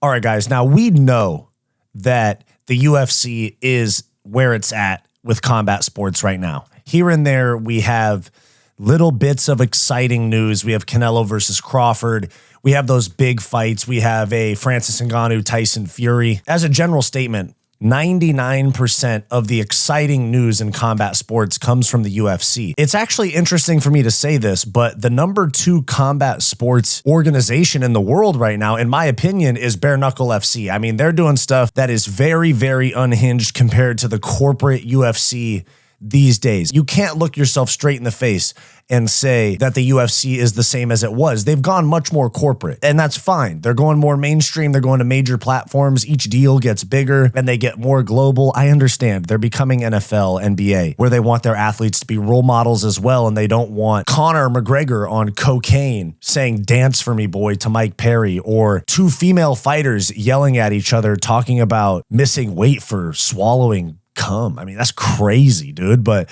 All right, guys. Now, we know that the UFC is where it's at with combat sports right now. Here and there, we have little bits of exciting news. We have Canelo versus Crawford. We have those big fights. We have a Francis Ngannou, Tyson Fury. As a general statement, 99% of the exciting news in combat sports comes from the UFC. It's actually interesting for me to say this, but the #2 combat sports organization in the world right now, in my opinion, is Bare Knuckle FC. I mean, they're doing stuff that is very, very unhinged compared to the corporate UFC these days. You can't look yourself straight in the face and say that the UFC is the same as it was. They've gone much more corporate, and that's fine. They're going more mainstream. They're going to major platforms. Each deal gets bigger and they get more global. I understand. They're becoming NFL, NBA, where they want their athletes to be role models as well, and they don't want Conor McGregor on cocaine saying, "Dance for me, boy," to Mike Perry, or two female fighters yelling at each other, talking about missing weight for swallowing cum. I mean, that's crazy, dude. But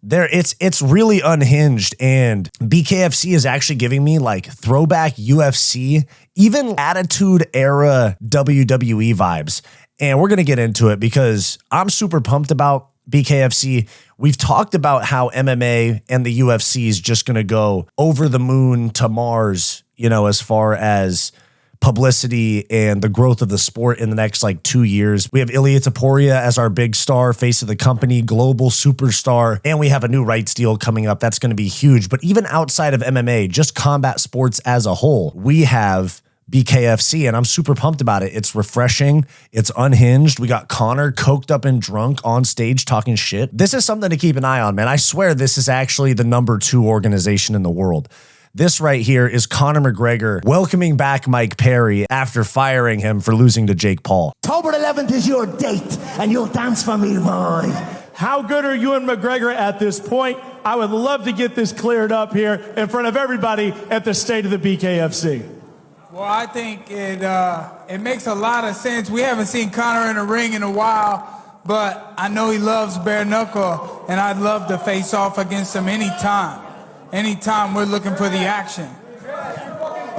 it's really unhinged, and BKFC is actually giving me like throwback UFC, even Attitude Era WWE vibes. And we're going to get into it because I'm super pumped about BKFC. We've talked about how MMA and the UFC is just going to go over the moon to Mars, you know, as far as publicity and the growth of the sport in the next like 2 years. We have Ilia Topuria as our big star, face of the company, global superstar, and we have a new rights deal coming up. That's going to be huge. But even outside of MMA, just combat sports as a whole, we have BKFC, and I'm super pumped about it. It's refreshing. It's unhinged. We got Conor coked up and drunk on stage talking shit. This is something to keep an eye on, man. I swear this is actually the #2 organization in the world. This right here is Conor McGregor welcoming back Mike Perry after firing him for losing to Jake Paul. October 11th is your date, and you'll dance for me, boy. How good are you and McGregor at this point? I would love to get this cleared up here in front of everybody at the state of the BKFC. Well, I think it makes a lot of sense. We haven't seen Conor in a ring in a while, but I know he loves bare knuckle, and I'd love to face off against him anytime. Anytime we're looking for the action.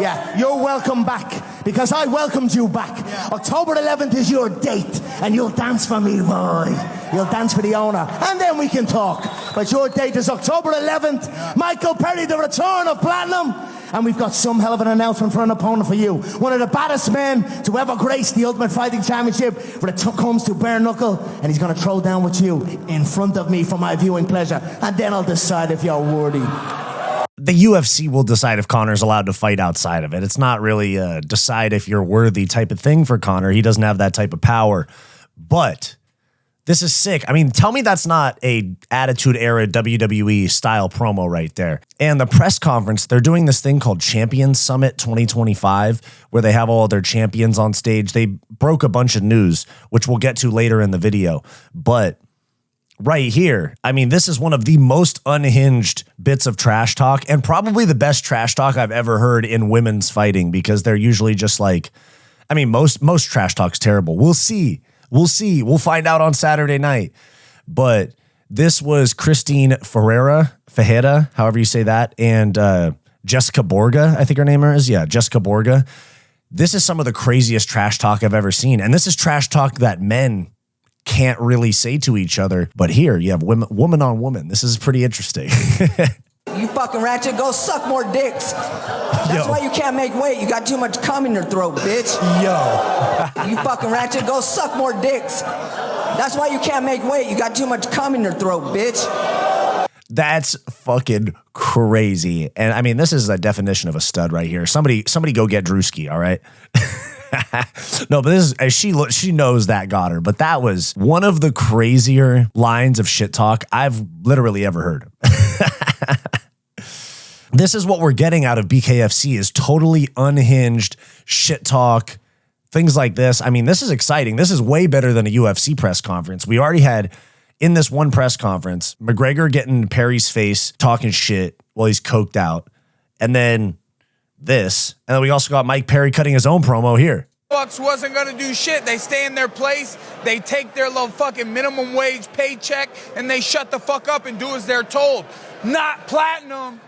Yeah, you're welcome back, because I welcomed you back. Yeah. October 11th is your date, and you'll dance for me, boy. You'll dance for the owner, and then we can talk. But your date is October 11th. Yeah. Michael Perry, the return of Platinum. And we've got some hell of an announcement for an opponent for you. One of the baddest men to ever grace the Ultimate Fighting Championship when it comes to bare knuckle. And he's going to throw down with you in front of me for my viewing pleasure. And then I'll decide if you're worthy. The UFC will decide if Conor's allowed to fight outside of it. It's not really a decide if you're worthy type of thing for Conor. He doesn't have that type of power. But this is sick. I mean, tell me that's not a Attitude Era WWE style promo right there. And the press conference, they're doing this thing called Champions Summit 2025, where they have all their champions on stage. They broke a bunch of news, which we'll get to later in the video. But right here, I mean, this is one of the most unhinged bits of trash talk, and probably the best trash talk I've ever heard in women's fighting, because they're usually just like, I mean, most trash talk's terrible. We'll see. We'll see. We'll find out on Saturday night. But this was Christine Ferea, however you say that, and Jessica Borga, I think her name is. Yeah, Jessica Borga. This is some of the craziest trash talk I've ever seen. And this is trash talk that men can't really say to each other. But here, you have woman on woman. This is pretty interesting. You fucking ratchet, go suck more dicks. That's why you can't make weight. You got too much cum in your throat, bitch. Yo. You fucking ratchet, go suck more dicks. That's why you can't make weight. You got too much cum in your throat, bitch. That's fucking crazy. And I mean, this is a definition of a stud right here. Somebody go get Drewski, all right? No, but this is, she knows that got her. But that was one of the crazier lines of shit talk I've literally ever heard. This is what we're getting out of BKFC, is totally unhinged shit talk, things like this. I mean, this is exciting. This is way better than a UFC press conference. We already had, in this one press conference, McGregor getting in Perry's face, talking shit while he's coked out. And then this. And then we also got Mike Perry cutting his own promo here. Bucks wasn't going to do shit. They stay in their place. They take their little fucking minimum wage paycheck and they shut the fuck up and do as they're told. Not Platinum.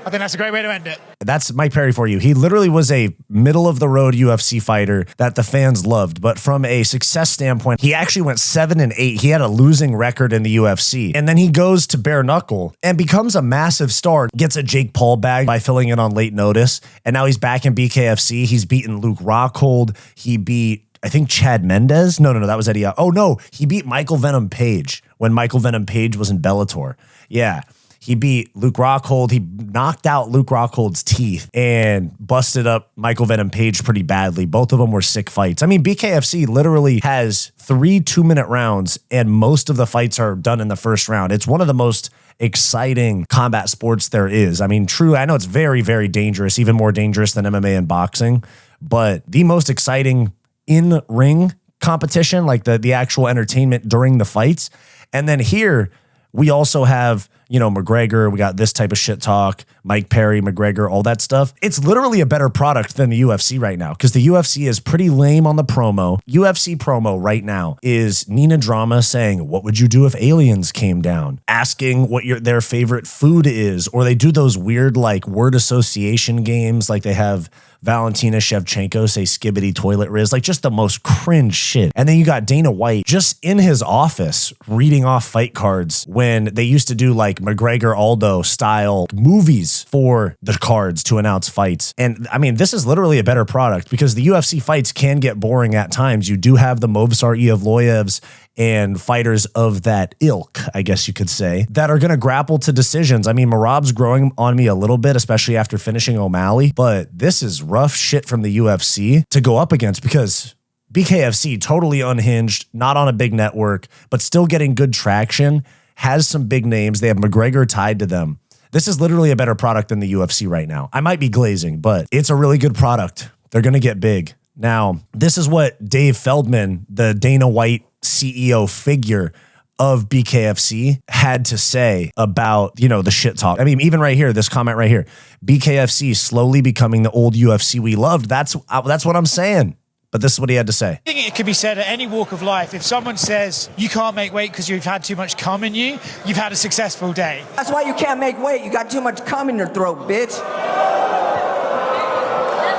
I think that's a great way to end it. That's Mike Perry for you. He literally was a middle-of-the-road UFC fighter that the fans loved. But from a success standpoint, he actually went 7-8. He had a losing record in the UFC. And then he goes to bare knuckle and becomes a massive star. Gets a Jake Paul bag by filling in on late notice. And now he's back in BKFC. He's beaten Luke Rockhold. He beat, I think, Chad Mendez. No, that was Eddie. Oh, no. He beat Michael Venom Page when Michael Venom Page was in Bellator. Yeah. He beat Luke Rockhold. He knocked out Luke Rockhold's teeth and busted up Michael Venom Page pretty badly. Both of them were sick fights. I mean, BKFC literally has 3 2-minute rounds, and most of the fights are done in the first round. It's one of the most exciting combat sports there is. I mean, true, I know it's very, very dangerous, even more dangerous than MMA and boxing, but the most exciting in-ring competition, like the actual entertainment during the fights. And then here, we also have, McGregor, we got this type of shit talk, Mike Perry, McGregor, all that stuff. It's literally a better product than the UFC right now because the UFC is pretty lame on the promo. UFC promo right now is Nina Drama saying, what would you do if aliens came down? Asking what their favorite food is, or they do those weird like word association games like they have Valentina Shevchenko say skibbity toilet riz, like just the most cringe shit. And then you got Dana White just in his office reading off fight cards when they used to do like McGregor Aldo style movies for the cards to announce fights. And I mean, this is literally a better product because the UFC fights can get boring at times. You do have the Movsar Evloevs and fighters of that ilk, I guess you could say, that are going to grapple to decisions. I mean, Marab's growing on me a little bit, especially after finishing O'Malley, but this is rough shit from the UFC to go up against because BKFC, totally unhinged, not on a big network, but still getting good traction, has some big names. They have McGregor tied to them. This is literally a better product than the UFC right now. I might be glazing, but it's a really good product. They're going to get big. Now, this is what Dave Feldman, the Dana White CEO figure of BKFC, had to say about, the shit talk. I mean, even right here, this comment right here, BKFC slowly becoming the old UFC we loved. That's what I'm saying. But this is what he had to say. I think it could be said at any walk of life. If someone says you can't make weight because you've had too much cum in you, you've had a successful day. That's why you can't make weight. You got too much cum in your throat, bitch.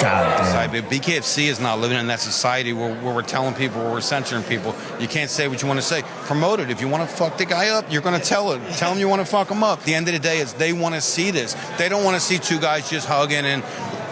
God damn. BKFC is not living in that society where we're telling people, where we're censoring people. You can't say what you want to say. Promote it. If you want to fuck the guy up, you're going to tell it. Tell him you want to fuck him up. At the end of the day, is they want to see this. They don't want to see two guys just hugging. And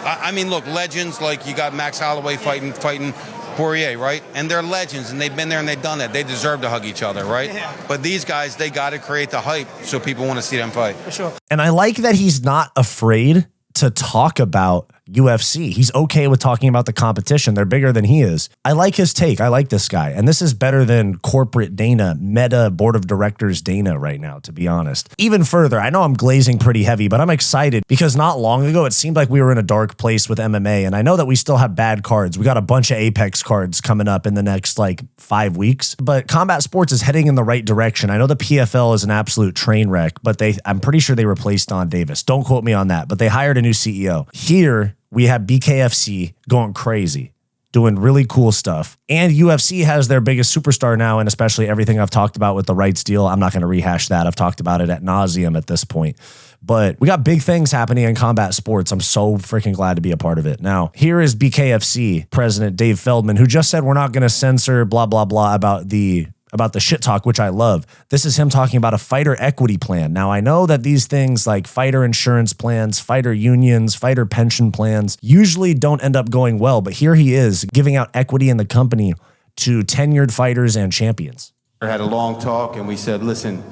I mean, look, legends like you got Max Holloway fighting Poirier, right? And they're legends, and they've been there and they've done that. They deserve to hug each other, right? Yeah. But these guys, they got to create the hype so people want to see them fight. For sure. And I like that he's not afraid to talk about UFC. He's okay with talking about the competition. They're bigger than he is. I like his take. I like this guy. And this is better than corporate Dana, meta board of directors Dana right now, to be honest. Even further, I know I'm glazing pretty heavy, but I'm excited because not long ago, it seemed like we were in a dark place with MMA. And I know that we still have bad cards. We got a bunch of Apex cards coming up in the next 5 weeks, but combat sports is heading in the right direction. I know the PFL is an absolute train wreck, but I'm pretty sure they replaced Don Davis. Don't quote me on that, but they hired a new CEO. Here, we have BKFC going crazy, doing really cool stuff. And UFC has their biggest superstar now, and especially everything I've talked about with the rights deal. I'm not going to rehash that. I've talked about it ad nauseum at this point. But we got big things happening in combat sports. I'm so freaking glad to be a part of it. Now, here is BKFC President Dave Feldman, who just said we're not going to censor blah, blah, blah about the shit talk, which I love. This is him talking about a fighter equity plan. Now, I know that these things like fighter insurance plans, fighter unions, fighter pension plans usually don't end up going well, but here he is giving out equity in the company to tenured fighters and champions. We had a long talk and we said, listen,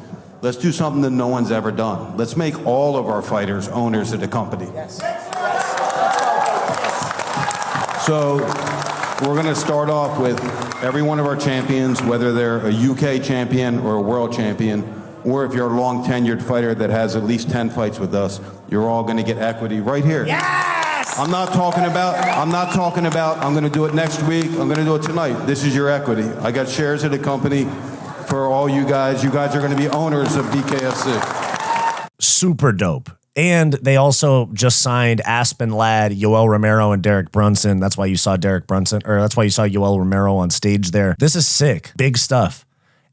let's do something that no one's ever done. Let's make all of our fighters owners of the company. Yes. So we're going to start off with every one of our champions, whether they're a UK champion or a world champion, or if you're a long tenured fighter that has at least 10 fights with us, you're all going to get equity right here. Yes! I'm not talking about, I'm going to do it next week. I'm going to do it tonight. This is your equity. I got shares of the company for all you guys. You guys are going to be owners of BKFC. Super dope. And they also just signed Aspen Ladd, Yoel Romero, and Derek Brunson. That's why you saw that's why you saw Yoel Romero on stage there. This is sick. Big stuff.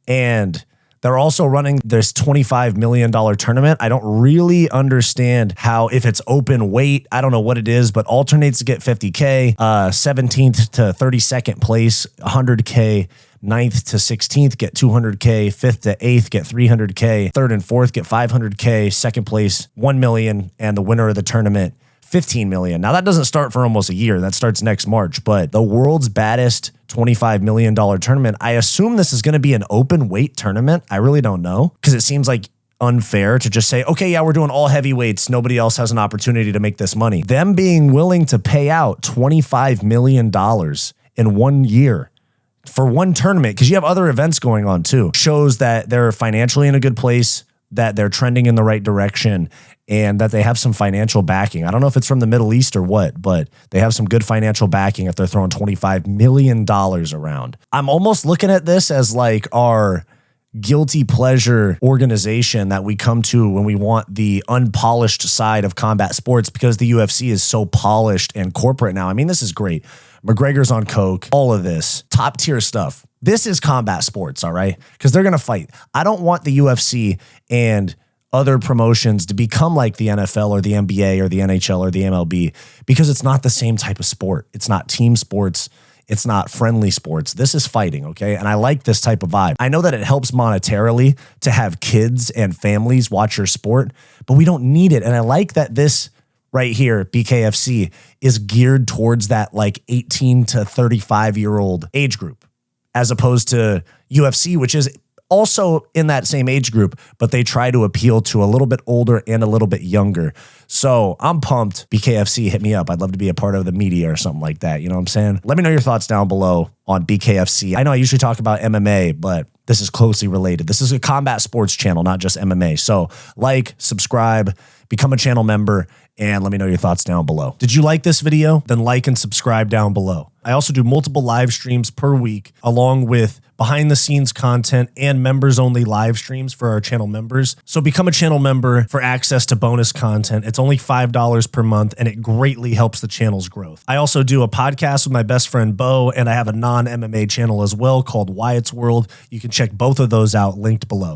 And They're also running this $25 million tournament. I don't really understand how, if it's open weight, I don't know what it is, but alternates get $50K, 17th to 32nd place, $100K. 9th to 16th get $200K, 5th to 8th get $300K, 3rd and 4th get $500K, 2nd place $1 million, and the winner of the tournament $15 million. Now that doesn't start for almost a year. That starts next March, but the world's baddest $25 million tournament. I assume this is going to be an open weight tournament. I really don't know, because it seems like unfair to just say, okay, yeah, we're doing all heavyweights. Nobody else has an opportunity to make this money. Them being willing to pay out $25 million in 1 year for one tournament, because you have other events going on too, shows that they're financially in a good place, that they're trending in the right direction, and that they have some financial backing. I don't know if it's from the Middle East or what, but they have some good financial backing if they're throwing $25 million around. I'm almost looking at this as like our guilty pleasure organization that we come to when we want the unpolished side of combat sports, because the UFC is so polished and corporate now. I mean, this is great. McGregor's on coke, all of this top tier stuff. This is combat sports, all right? Because they're going to fight. I don't want the UFC and other promotions to become like the NFL or the NBA or the NHL or the MLB, because it's not the same type of sport. It's not team sports. It's not friendly sports. This is fighting, okay? And I like this type of vibe. I know that it helps monetarily to have kids and families watch your sport, but we don't need it. And I like that this right here, BKFC, is geared towards that like 18 to 35-year-old age group, as opposed to UFC, which is also in that same age group, but they try to appeal to a little bit older and a little bit younger. So I'm pumped. BKFC, hit me up. I'd love to be a part of the media or something like that. You know what I'm saying? Let me know your thoughts down below on BKFC. I know I usually talk about MMA, but this is closely related. This is a combat sports channel, not just MMA. So like, subscribe, become a channel member, and let me know your thoughts down below. Did you like this video? Then like and subscribe down below. I also do multiple live streams per week, along with behind the scenes content and members only live streams for our channel members. So become a channel member for access to bonus content. It's only $5 per month, and it greatly helps the channel's growth. I also do a podcast with my best friend Bo, and I have a non-MMA channel as well called Wyatt's World. You can check both of those out, linked below.